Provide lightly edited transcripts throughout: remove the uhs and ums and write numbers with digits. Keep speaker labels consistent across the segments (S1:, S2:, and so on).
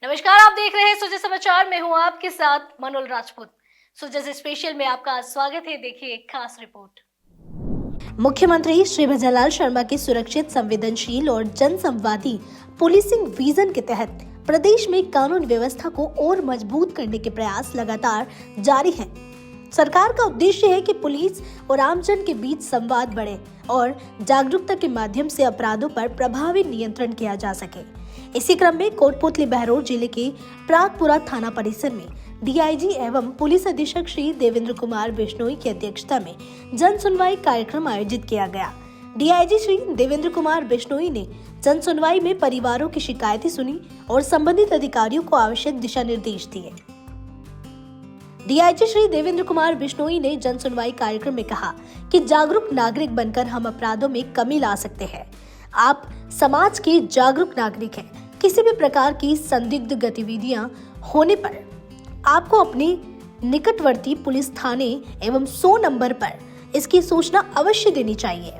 S1: नमस्कार, आप देख रहे हैं सुजय समाचार। मैं हूं आपके साथ मनोल राजपूत। सुजय स्पेशल में आपका स्वागत है। देखिए एक खास रिपोर्ट। मुख्यमंत्री श्री भजनलाल शर्मा के सुरक्षित, संवेदनशील और जनसंवादी पुलिसिंग विजन के तहत प्रदेश में कानून व्यवस्था को और मजबूत करने के प्रयास लगातार जारी हैं। सरकार का उद्देश्य है कि पुलिस और आमजन के बीच संवाद बढ़े और जागरूकता के माध्यम से अपराधों पर प्रभावी नियंत्रण किया जा सके। इसी क्रम में कोटपुतली बहरोड जिले के प्रागपुरा थाना परिसर में डीआईजी एवं पुलिस अधीक्षक श्री देवेंद्र कुमार बिश्नोई की अध्यक्षता में जन सुनवाई कार्यक्रम आयोजित किया गया। डीआईजी श्री देवेंद्र कुमार बिश्नोई ने जन सुनवाई में परिवारों की शिकायतें सुनी और संबंधित अधिकारियों को आवश्यक दिशा निर्देश दिए। डीआईजी श्री देवेंद्र कुमार बिश्नोई ने जन सुनवाई कार्यक्रम में कहा कि जागरूक नागरिक बनकर हम अपराधों में कमी ला सकते हैं। आप समाज के जागरूक नागरिक हैं। किसी भी प्रकार की संदिग्ध गतिविधियां होने पर आपको अपने निकटवर्ती पुलिस थाने एवं 100 नंबर पर इसकी सूचना अवश्य देनी चाहिए,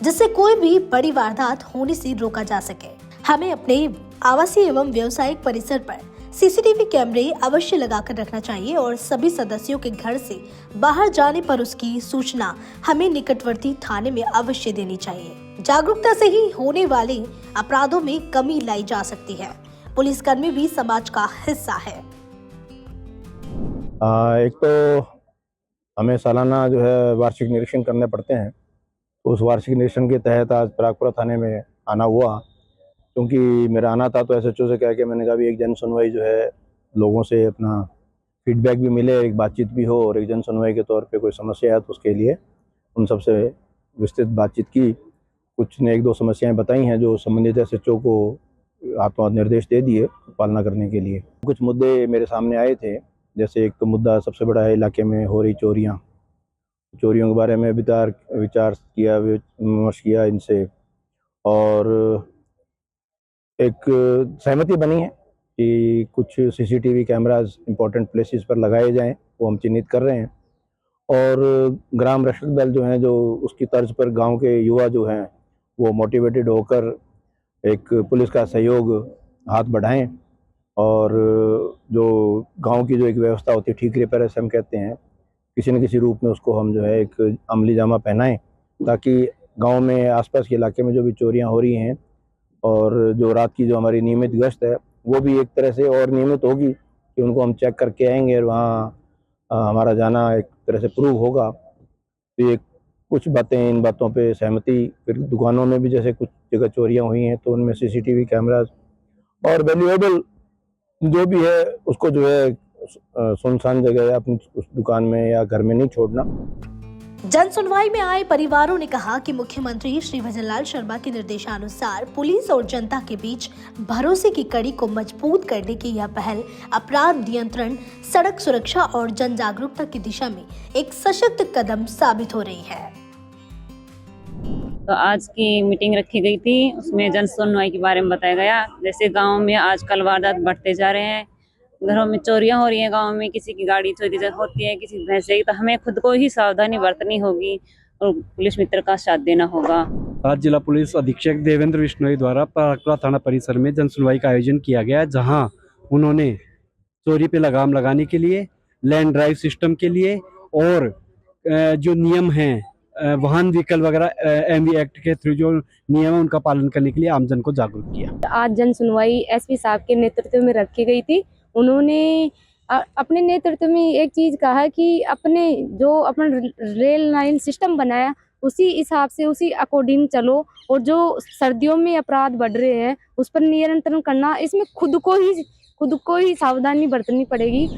S1: जिससे कोई भी बड़ी वारदात होने से रोका जा सके। हमें अपने आवासीय एवं व्यावसायिक परिसर पर सीसीटीवी कैमरे अवश्य लगाकर रखना चाहिए और सभी सदस्यों के घर से बाहर जाने पर उसकी सूचना हमें निकटवर्ती थाने में अवश्य देनी चाहिए। जागरूकता से ही होने वाले अपराधों में कमी लाई जा सकती है। पुलिसकर्मी भी समाज का हिस्सा है।
S2: एक तो हमें सालाना जो है वार्षिक निरीक्षण करने पड़ते हैं, तो उस वार्षिक निरीक्षण के तहत आज प्रागपुरा थाने में आना हुआ। क्योंकि मेरा आना था तो एसएचओ से कह के मैंने कहा भी एक जन सुनवाई जो है, लोगों से अपना फीडबैक भी मिले, एक बातचीत भी हो और एक जन सुनवाई के तौर पे कोई समस्या है तो उसके लिए उन सबसे विस्तृत बातचीत की। कुछ ने 1-2 समस्याएं बताई हैं जो संबंधित एसएचओ को हाथों हाथ निर्देश दे दिए पालना करने के लिए। कुछ मुद्दे मेरे सामने आए थे, जैसे एक तो मुद्दा सबसे बड़ा है इलाके में हो रही चोरियों के बारे में विचार किया, विमर्श किया इनसे, और एक सहमति बनी है कि कुछ सीसीटीवी कैमरास इंपॉर्टेंट प्लेसेस पर लगाए जाएं, वो हम चिन्हित कर रहे हैं। और ग्राम रक्षक दल जो हैं, जो उसकी तर्ज पर गांव के युवा जो हैं वो मोटिवेटेड होकर एक पुलिस का सहयोग हाथ बढ़ाएं और जो गांव की जो एक व्यवस्था होती है, ठीक रिपेयर्स हम कहते हैं, किसी न किसी रूप में उसको हम जो है एक अमली जामा पहनाएं, ताकि गांव में आसपास के इलाके में जो भी चोरियां हो रही हैं और जो रात की जो हमारी नियमित गश्त है वो भी एक तरह से और नियमित होगी कि उनको हम चेक करके आएंगे और वहाँ हमारा जाना एक तरह से प्रूव होगा। तो ये कुछ बातें, इन बातों पे सहमति। फिर दुकानों में भी जैसे कुछ जगह चोरियां हुई हैं तो उनमें सीसीटीवी कैमरास और वैल्यूएबल जो भी है उसको जो है सुनसान जगह अपनी उस दुकान में या घर में नहीं छोड़ना।
S1: जन सुनवाई में आए परिवारों ने कहा कि मुख्यमंत्री श्री भजनलाल शर्मा के निर्देशानुसार पुलिस और जनता के बीच भरोसे की कड़ी को मजबूत करने की यह पहल अपराध नियंत्रण, सड़क सुरक्षा और जन जागरूकता की दिशा में एक सशक्त कदम साबित हो रही है।
S3: तो आज की मीटिंग रखी गई थी, उसमें जन सुनवाई के बारे में बताया गया। जैसे गाँव में आजकल वारदात बढ़ते जा रहे हैं, घरों में चोरियां हो रही हैं, गांव में किसी की गाड़ी चोरी होती है, किसी भैंसे की, तो हमें खुद को ही सावधानी बरतनी होगी और पुलिस मित्र का साथ देना होगा।
S4: आज जिला पुलिस अधीक्षक देवेंद्र बिश्नोई द्वारा प्रागपुरा थाना परिसर में जन सुनवाई का आयोजन किया गया, जहां उन्होंने चोरी पे लगाम लगाने के लिए, लैंड ड्राइव सिस्टम के लिए और जो नियम हैं वाहन व्हीकल वगैरह एमवी एक्ट के थ्रू जो नियम है उनका पालन करने के लिए आमजन को जागरूक किया।
S5: आज जन सुनवाई एसपी साहब के नेतृत्व में रखी गई थी। उन्होंने अपने नेतृत्व में एक चीज कहा कि अपने रेल लाइन सिस्टम बनाया, उसी हिसाब से उसी अकॉर्डिंग चलो और जो सर्दियों में अपराध बढ़ रहे हैं उस पर नियंत्रण करना, इसमें खुद को ही सावधानी बरतनी पड़ेगी।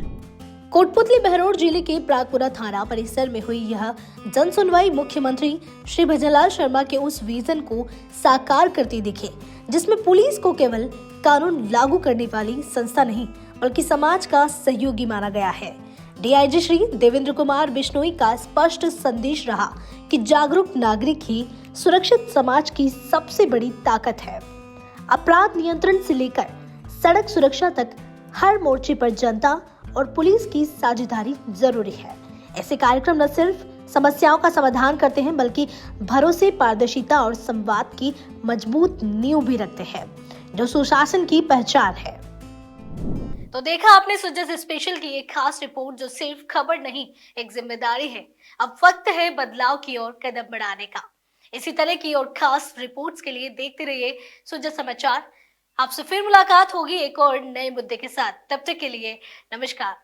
S1: कोटपुतली बहरोड जिले के प्रागपुरा थाना परिसर में हुई यह जन सुनवाई मुख्यमंत्री श्री भजनलाल शर्मा के उस विजन को साकार करती दिखे, जिसमें पुलिस को केवल कानून लागू करने वाली संस्था नहीं बल्कि समाज का सहयोगी माना गया है। डीआईजी श्री देवेंद्र कुमार बिश्नोई का स्पष्ट संदेश रहा कि जागरूक नागरिक ही सुरक्षित समाज की सबसे बड़ी ताकत है। अपराध नियंत्रण से लेकर सड़क सुरक्षा तक हर मोर्चे पर जनता और पुलिस की साझेदारी जरूरी है। ऐसे कार्यक्रम न सिर्फ समस्याओं का समाधान करते हैं बल्कि भरोसे, पारदर्शिता और संवाद की मजबूत नींव भी रखते हैं, जो सुशासन की पहचान है। तो देखा आपने सुजस स्पेशल की एक खास रिपोर्ट जो सिर्फ खबर नहीं, एक जिम्मेदारी है। अब वक्त है बदलाव की ओर कदम बढ़ाने का। इसी तरह की और खास रिपोर्ट्स के लिए देखते रहिए सुजस समाचार। आपसे फिर मुलाकात होगी एक और नए मुद्दे के साथ। तब तक के लिए नमस्कार।